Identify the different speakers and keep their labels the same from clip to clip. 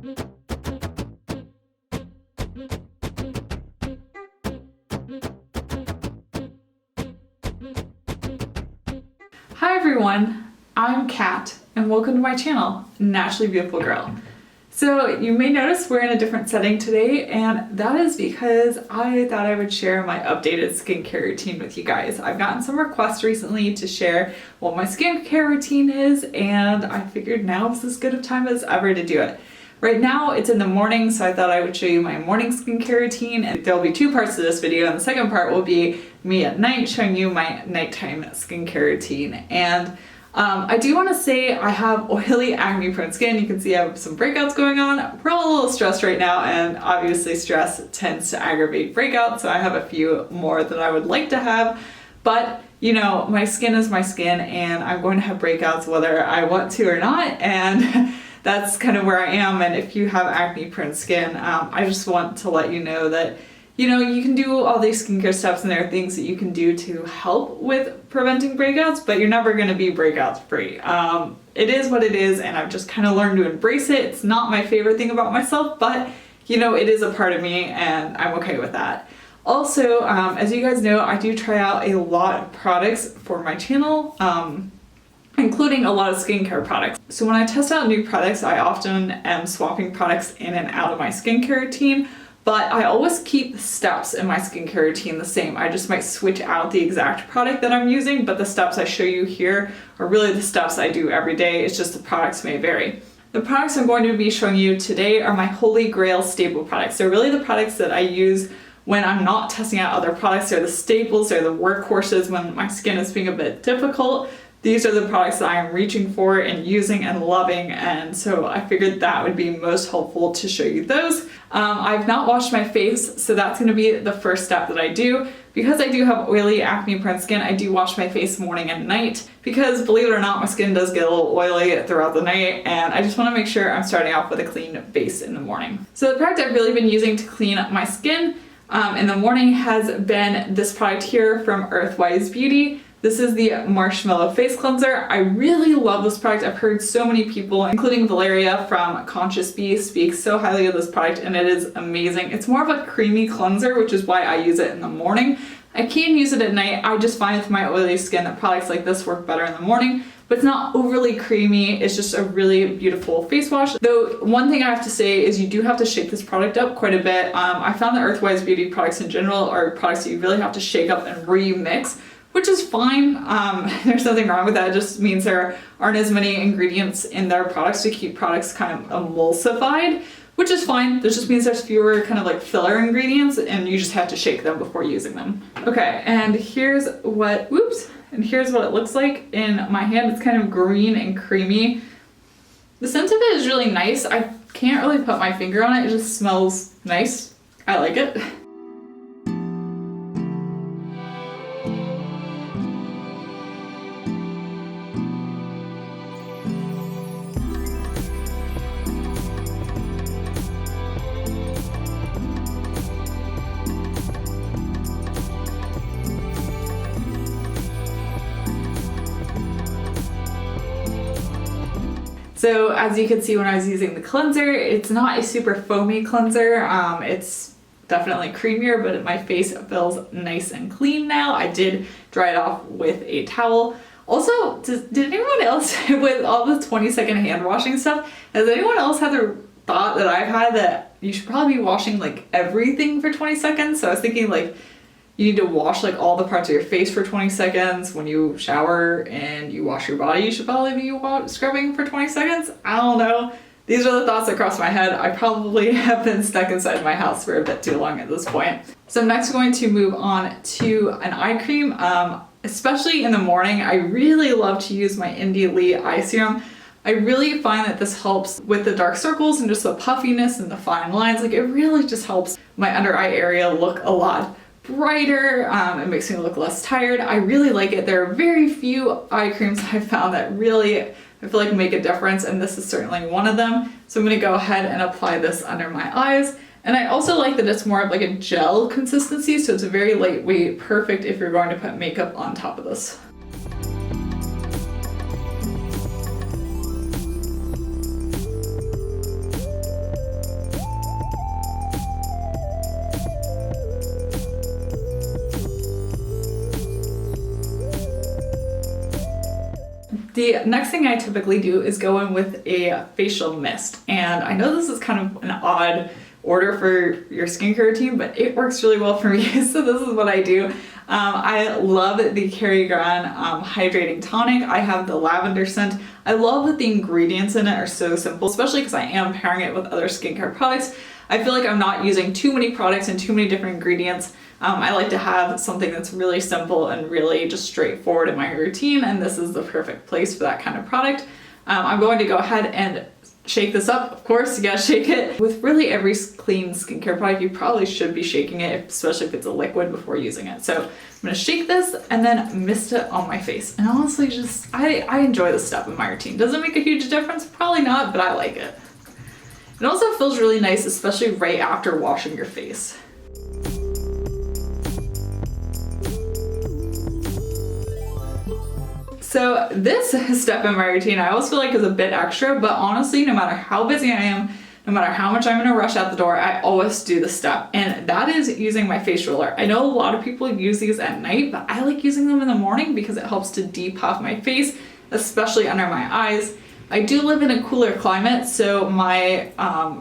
Speaker 1: Hi everyone, I'm Kat and welcome to my channel, Naturally Beautiful Girl. So you may notice we're in a different setting today, and that is because I thought I would share my updated skincare routine with you guys. I've gotten some requests recently to share what my skincare routine is, and I figured now is as good a time as ever to do it. Right now it's in the morning, so I thought I would show you my morning skincare routine, and there'll be two parts to this video, and the second part will be me at night showing you my nighttime skincare routine. And I do want to say I have oily, acne-prone skin. You can see I have some breakouts going on. We're all a little stressed right now, and obviously stress tends to aggravate breakouts, so I have a few more than I would like to have. But you know, my skin is my skin, and I'm going to have breakouts whether I want to or not, and that's kind of where I am. And if you have acne-prone skin, I just want to let you know that you can do all these skincare steps, and there are things that you can do to help with preventing breakouts, but you're never going to be breakouts free. It is what it is, and I've just kind of learned to embrace it. It's not my favorite thing about myself, but it is a part of me, and I'm okay with that. Also, as you guys know, I do try out a lot of products for my channel, including a lot of skincare products. So when I test out new products, I often am swapping products in and out of my skincare routine. But I always keep the steps in my skincare routine the same. I just might switch out the exact product that I'm using, but the steps I show you here are really the steps I do every day. It's just the products may vary. The products I'm going to be showing you today are my holy grail staple products. They're really the products that I use when I'm not testing out other products. They're the staples, they're the workhorses when my skin is being a bit difficult. These are the products that I am reaching for and using and loving, and so I figured that would be most helpful to show you those. I've not washed my face, so that's going to be the first step that I do. Because I do have oily, acne-prone skin, I do wash my face morning and night, because believe it or not, my skin does get a little oily throughout the night, and I just want to make sure I'm starting off with a clean base in the morning. So the product I've really been using to clean up my skin in the morning has been this product here from Earthwise Beauty. This is the Marshmallow Face Cleanser. I really love this product. I've heard so many people, including Valeria from Conscious Bee, speak so highly of this product, and it is amazing. It's more of a creamy cleanser, which is why I use it in the morning. I can use it at night. I just find with my oily skin that products like this work better in the morning, but it's not overly creamy. It's just a really beautiful face wash. Though one thing I have to say is you do have to shake this product up quite a bit. I found that Earthwise Beauty products in general are products that you really have to shake up and remix, which is fine. There's nothing wrong with that. It just means there aren't as many ingredients in their products to keep products kind of emulsified, which is fine. This just means there's fewer kind of like filler ingredients, and you just have to shake them before using them. Okay, and here's what it looks like in my hand. It's kind of green and creamy. The scent of it is really nice. I can't really put my finger on it. It just smells nice. I like it. So as you can see when I was using the cleanser, it's not a super foamy cleanser. It's definitely creamier, but my face feels nice and clean now. I did dry it off with a towel. Also, did anyone else, with all the 20-second hand washing stuff, has anyone else had the thought that I've had that you should probably be washing like everything for 20 seconds? So I was thinking like you need to wash like all the parts of your face for 20 seconds. When you shower and you wash your body, you should probably be scrubbing for 20 seconds. I don't know. These are the thoughts that crossed my head. I probably have been stuck inside my house for a bit too long at this point. So I'm next going to move on to an eye cream. Especially in the morning, I really love to use my Indie Lee eye serum. I really find that this helps with the dark circles and just the puffiness and the fine lines. Like, it really just helps my under eye area look a lot brighter. It makes me look less tired. I really like it. There are very few eye creams I've found that really, I feel like, make a difference, and this is certainly one of them. So I'm going to go ahead and apply this under my eyes. And I also like that it's more of like a gel consistency, so it's a very lightweight, perfect if you're going to put makeup on top of this. The next thing I typically do is go in with a facial mist. And I know this is kind of an odd order for your skincare routine, but it works really well for me. So this is what I do. I love the Carrie Gran hydrating tonic. I have the lavender scent. I love that the ingredients in it are so simple, especially because I am pairing it with other skincare products. I feel like I'm not using too many products and too many different ingredients. I like to have something that's really simple and really just straightforward in my routine, and this is the perfect place for that kind of product. I'm going to go ahead and shake this up. Of course, you gotta shake it. With really every clean skincare product, you probably should be shaking it, especially if it's a liquid, before using it. So I'm gonna shake this and then mist it on my face. And honestly, I enjoy this step in my routine. Does it make a huge difference? Probably not, but I like it. It also feels really nice, especially right after washing your face. So this step in my routine I always feel like is a bit extra, but honestly, no matter how busy I am, no matter how much I'm in a rush out the door, I always do the step, and that is using my face roller. I know a lot of people use these at night, but I like using them in the morning because it helps to depuff my face, especially under my eyes. I do live in a cooler climate, so my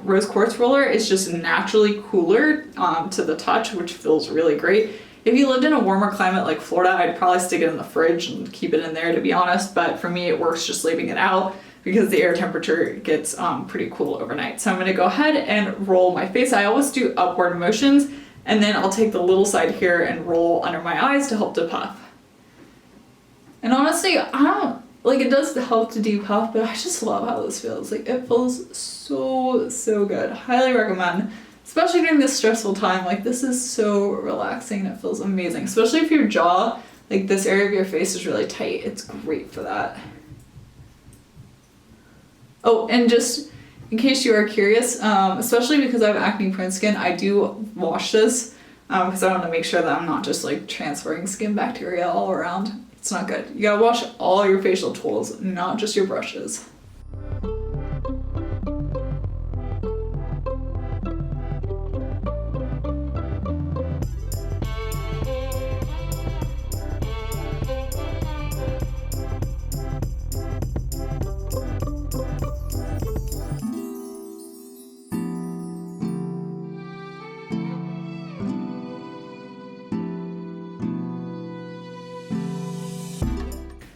Speaker 1: rose quartz roller is just naturally cooler to the touch, which feels really great. If you lived in a warmer climate like Florida, I'd probably stick it in the fridge and keep it in there, to be honest, but for me it works just leaving it out because the air temperature gets pretty cool overnight. So I'm gonna go ahead and roll my face. I always do upward motions, and then I'll take the little side here and roll under my eyes to help depuff. And honestly, it does help to depuff, but I just love how this feels. Like, it feels so good. Highly recommend. Especially during this stressful time, like, this is so relaxing and it feels amazing. Especially if your jaw, like this area of your face, is really tight. It's great for that. Oh, and just in case you are curious, especially because I have acne prone skin, I do wash this because I want to make sure that I'm not just like transferring skin bacteria all around. It's not good. You gotta wash all your facial tools, not just your brushes.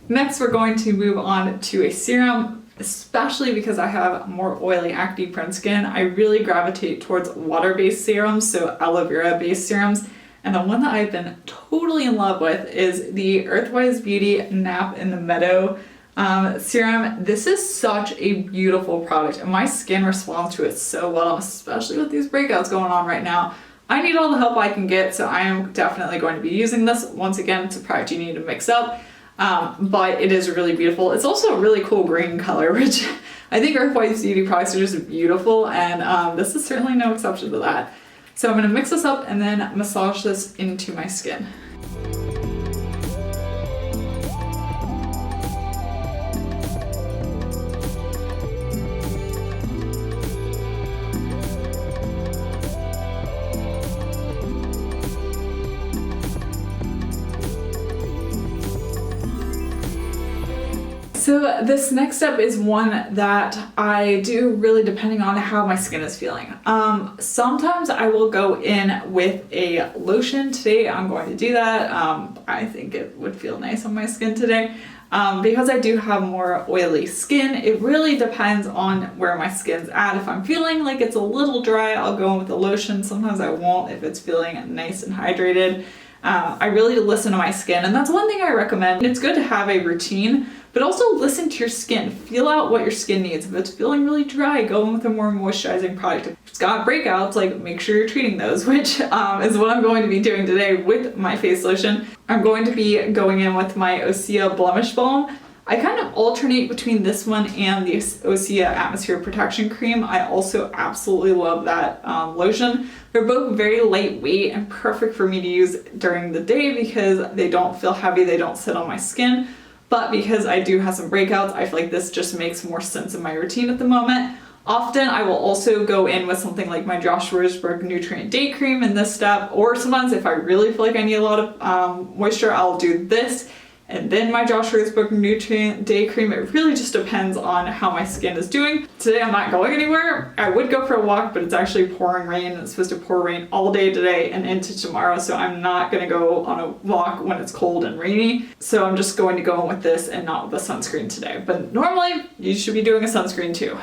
Speaker 1: Next, we're going to move on to a serum, especially because I have more oily acne prone skin. I really gravitate towards water-based serums, so aloe vera-based serums. And the one that I've been totally in love with is the Earthwise Beauty Nap in the Meadow serum. This is such a beautiful product, and my skin responds to it so well, especially with these breakouts going on right now. I need all the help I can get, so I am definitely going to be using this. Once again, it's a product you need to mix up. But it is really beautiful. It's also a really cool green color, which I think Earthwise Beauty products are just beautiful, and this is certainly no exception to that. So I'm going to mix this up and then massage this into my skin. So this next step is one that I do really depending on how my skin is feeling. Sometimes I will go in with a lotion. Today I'm going to do that. I think it would feel nice on my skin today. Because I do have more oily skin, it really depends on where my skin's at. If I'm feeling like it's a little dry, I'll go in with a lotion. Sometimes I won't if it's feeling nice and hydrated. I really listen to my skin, and that's one thing I recommend. It's good to have a routine, but also listen to your skin. Feel out what your skin needs. If it's feeling really dry, go in with a more moisturizing product. If it's got breakouts, like, make sure you're treating those, which is what I'm going to be doing today with my face lotion. I'm going to be going in with my Osea Blemish Balm. I kind of alternate between this one and the Osea Atmosphere Protection Cream. I also absolutely love that lotion. They're both very lightweight and perfect for me to use during the day because they don't feel heavy, they don't sit on my skin. But because I do have some breakouts, I feel like this just makes more sense in my routine at the moment. Often I will also go in with something like my Josh Roseberg Nutrient Day Cream in this step, or sometimes if I really feel like I need a lot of moisture, I'll do this. and then my Joshua Book Nutrient Day Cream. It really just depends on how my skin is doing. Today I'm not going anywhere. I would go for a walk, but it's actually pouring rain. It's supposed to pour rain all day today and into tomorrow, so I'm not gonna go on a walk when it's cold and rainy. So I'm just going to go in with this and not with a sunscreen today. But normally you should be doing a sunscreen too.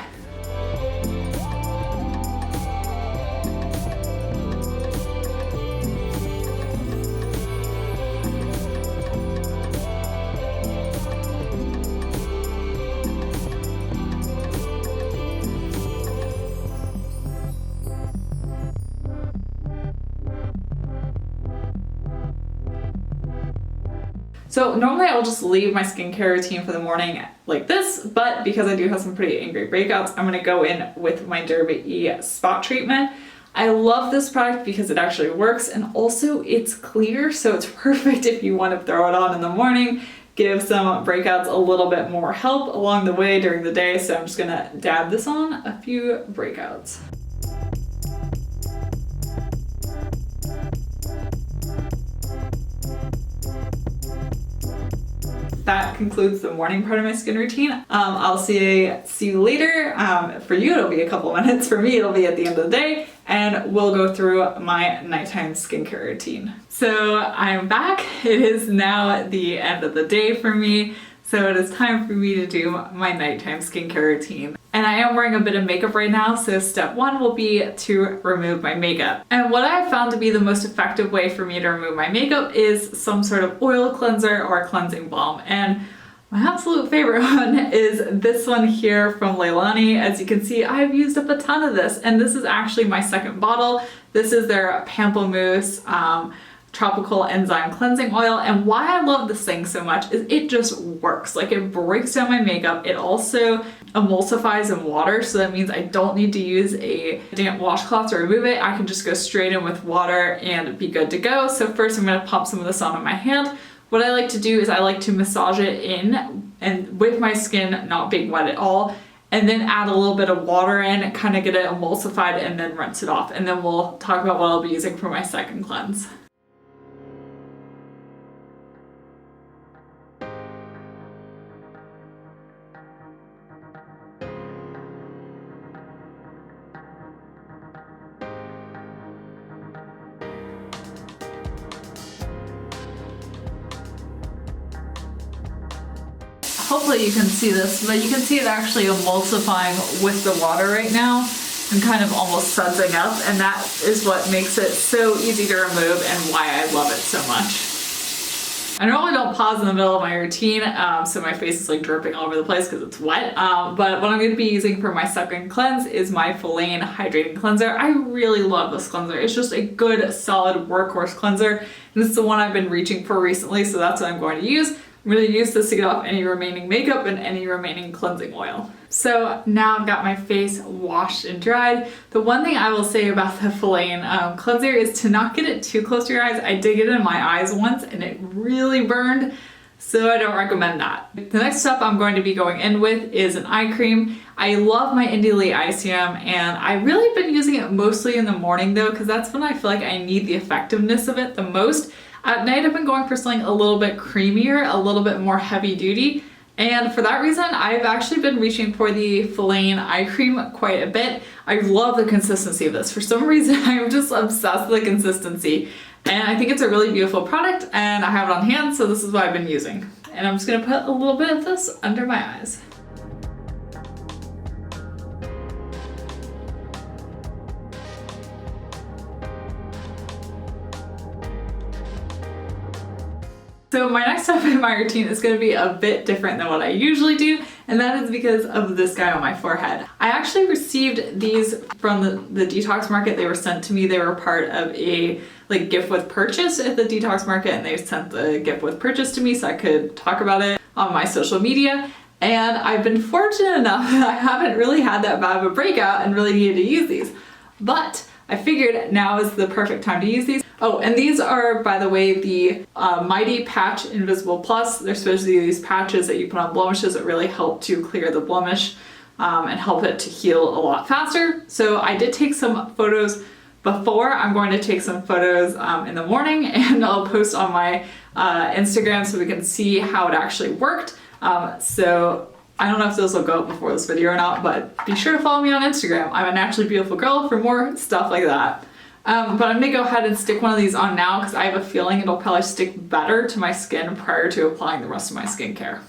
Speaker 1: So normally I'll just leave my skincare routine for the morning like this, but because I do have some pretty angry breakouts, I'm gonna go in with my Derma E spot treatment. I love this product because it actually works, and also it's clear, so it's perfect if you want to throw it on in the morning, give some breakouts a little bit more help along the way during the day. So I'm just gonna dab this on a few breakouts. That concludes the morning part of my skin routine. I'll see you later. For you, it'll be a couple minutes. For me, it'll be at the end of the day, and we'll go through my nighttime skincare routine. So I'm back. It is now the end of the day for me, so it is time for me to do my nighttime skincare routine. And I am wearing a bit of makeup right now, so step one will be to remove my makeup. And what I have found to be the most effective way for me to remove my makeup is some sort of oil cleanser or cleansing balm. And my absolute favorite one is this one here from Leilani. As you can see, I've used up a ton of this, and this is actually my second bottle. This is their Pamplemousse tropical enzyme cleansing oil. And why I love this thing so much is it just works. Like, it breaks down my makeup. It also emulsifies in water, so that means I don't need to use a damp washcloth to remove it. I can just go straight in with water and be good to go. So first I'm going to pump some of this on my hand. What I like to do is I like to massage it in and with my skin not being wet at all, and then add a little bit of water in, kind of get it emulsified, and then rinse it off. And then we'll talk about what I'll be using for my second cleanse. Hopefully you can see this, but you can see it actually emulsifying with the water right now and kind of almost sudsing up, and that is what makes it so easy to remove and why I love it so much. I normally don't pause in the middle of my routine, so my face is like dripping all over the place because it's wet, but what I'm going to be using for my second cleanse is my Folane Hydrating Cleanser. I really love this cleanser. It's just a good, solid workhorse cleanser, and it's the one I've been reaching for recently, so that's what I'm going to use. I'm going to use this to get off any remaining makeup and any remaining cleansing oil. So now I've got my face washed and dried. The one thing I will say about the Folane cleanser is to not get it too close to your eyes. I did get it in my eyes once and it really burned, so I don't recommend that. The next step I'm going to be going in with is an eye cream. I love my Indie Lee Eye Serum, and I've really been using it mostly in the morning though, because that's when I feel like I need the effectiveness of it the most. At night I've been going for something a little bit creamier, a little bit more heavy duty, and for that reason I've actually been reaching for the Folane eye cream quite a bit. I love the consistency of this. For some reason I'm just obsessed with the consistency, and I think it's a really beautiful product, and I have it on hand, so this is what I've been using. And I'm just going to put a little bit of this under my eyes. So my next step in my routine is going to be a bit different than what I usually do, and that is because of this guy on my forehead. I actually received these from the detox market. They were sent to me. They were part of a gift with purchase at the detox market, and they sent the gift with purchase to me so I could talk about it on my social media. And I've been fortunate enough that I haven't really had that bad of a breakout and really needed to use these. But I figured now is the perfect time to use these. Oh, and these are, by the way, the Mighty Patch Invisible Plus. They're supposed to be these patches that you put on blemishes that really help to clear the blemish and help it to heal a lot faster. So I did take some photos before. I'm going to take some photos in the morning, and I'll post on my Instagram so we can see how it actually worked. So I don't know if those will go up before this video or not, but be sure to follow me on Instagram. I'm a naturally beautiful girl for more stuff like that. But I'm gonna go ahead and stick one of these on now because I have a feeling it'll probably stick better to my skin prior to applying the rest of my skincare.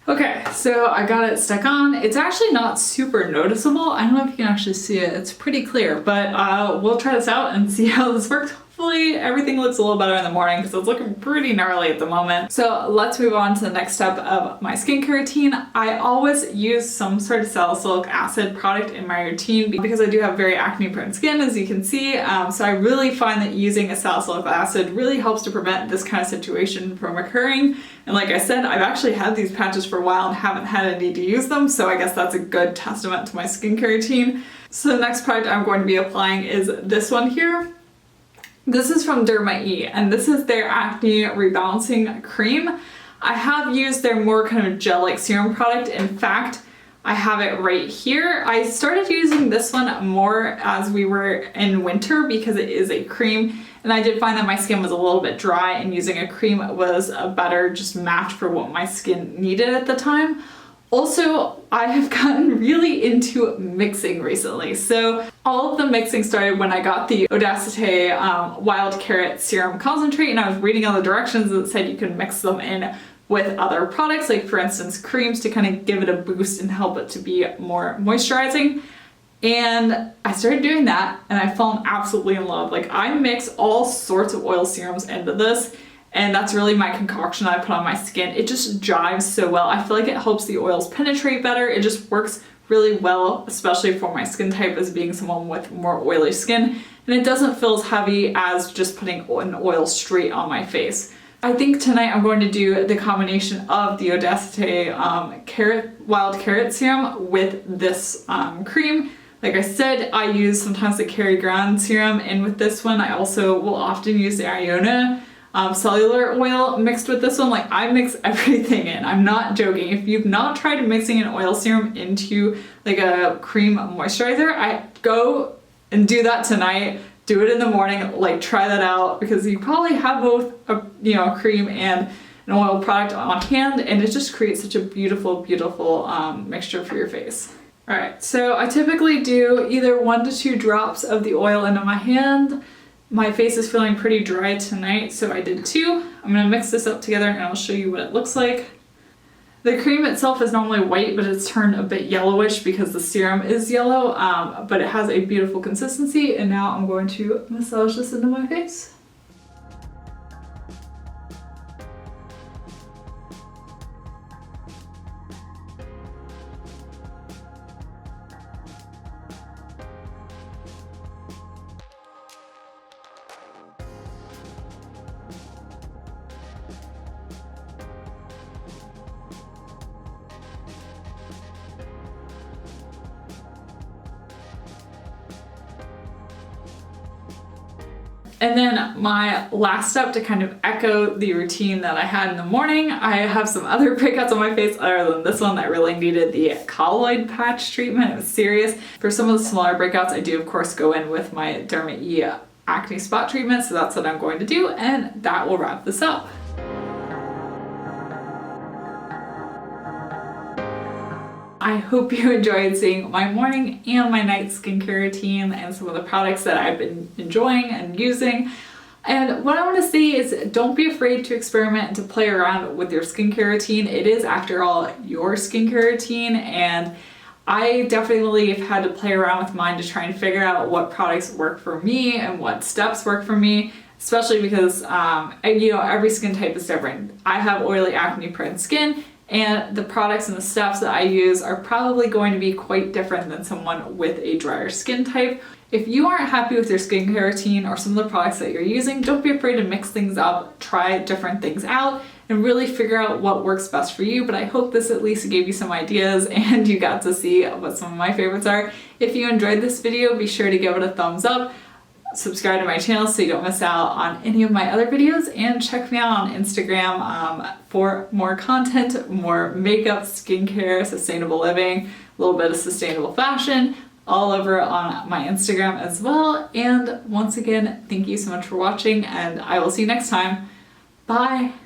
Speaker 1: Okay, so I got it stuck on. It's actually not super noticeable. I don't know if you can actually see it. It's pretty clear, but we'll try this out and see how this works. Hopefully everything looks a little better in the morning because it's looking pretty gnarly at the moment. So let's move on to the next step of my skincare routine. I always use some sort of salicylic acid product in my routine because I do have very acne prone skin, as you can see. So I really find that using a salicylic acid really helps to prevent this kind of situation from occurring. And like I said, I've actually had these patches for a while and haven't had a need to use them. So I guess that's a good testament to my skincare routine. So the next product I'm going to be applying is this one here. This is from Derma-E, and this is their acne rebalancing cream. I have used their more kind of gel-like serum product. In fact, I have it right here. I started using this one more as we were in winter because it is a cream, and I did find that my skin was a little bit dry and using a cream was a better just match for what my skin needed at the time. Also, I have gotten really into mixing recently. So all of the mixing started when I got the Audacity Wild Carrot Serum Concentrate, and I was reading all the directions that said you could mix them in with other products, like for instance creams, to kind of give it a boost and help it to be more moisturizing. And I started doing that and I've fallen absolutely in love. Like, I mix all sorts of oil serums into this, and that's really my concoction I put on my skin. It just jives so well. I feel like it helps the oils penetrate better. It just works really well, especially for my skin type as being someone with more oily skin. And it doesn't feel as heavy as just putting an oil straight on my face. I think tonight I'm going to do the combination of the Audacity Wild Carrot Serum with this cream. Like I said, I use sometimes the Kerry Ground serum, and with this one I also will often use the Iona cellular oil mixed with this one. Like, I mix everything in. I'm not joking. If you've not tried mixing an oil serum into like a cream moisturizer, I go and do that tonight. Do it in the morning. Like, try that out because you probably have both a cream and an oil product on hand, and it just creates such a beautiful, beautiful mixture for your face. All right, so I typically do either 1 to 2 drops of the oil into my hand. My face is feeling pretty dry tonight, so I did 2. I'm gonna mix this up together and I'll show you what it looks like. The cream itself is normally white, but it's turned a bit yellowish because the serum is yellow, but it has a beautiful consistency, and now I'm going to massage this into my face. And then my last step to kind of echo the routine that I had in the morning, I have some other breakouts on my face other than this one that really needed the colloid patch treatment. It was serious. For some of the smaller breakouts, I do of course go in with my Derma-E acne spot treatment, so that's what I'm going to do, and that will wrap this up. I hope you enjoyed seeing my morning and my night skincare routine and some of the products that I've been enjoying and using. And what I want to say is, don't be afraid to experiment and to play around with your skincare routine. It is, after all, your skincare routine, and I definitely have had to play around with mine to try and figure out what products work for me and what steps work for me, especially because every skin type is different. I have oily acne prone skin, and the products and the steps that I use are probably going to be quite different than someone with a drier skin type. If you aren't happy with your skincare routine or some of the products that you're using, don't be afraid to mix things up, try different things out, and really figure out what works best for you. But I hope this at least gave you some ideas and you got to see what some of my favorites are. If you enjoyed this video, be sure to give it a thumbs up. Subscribe to my channel so you don't miss out on any of my other videos, and check me out on Instagram for more content, more makeup, skincare, sustainable living, a little bit of sustainable fashion, all over on my Instagram as well. And once again, thank you so much for watching, and I will see you next time. Bye!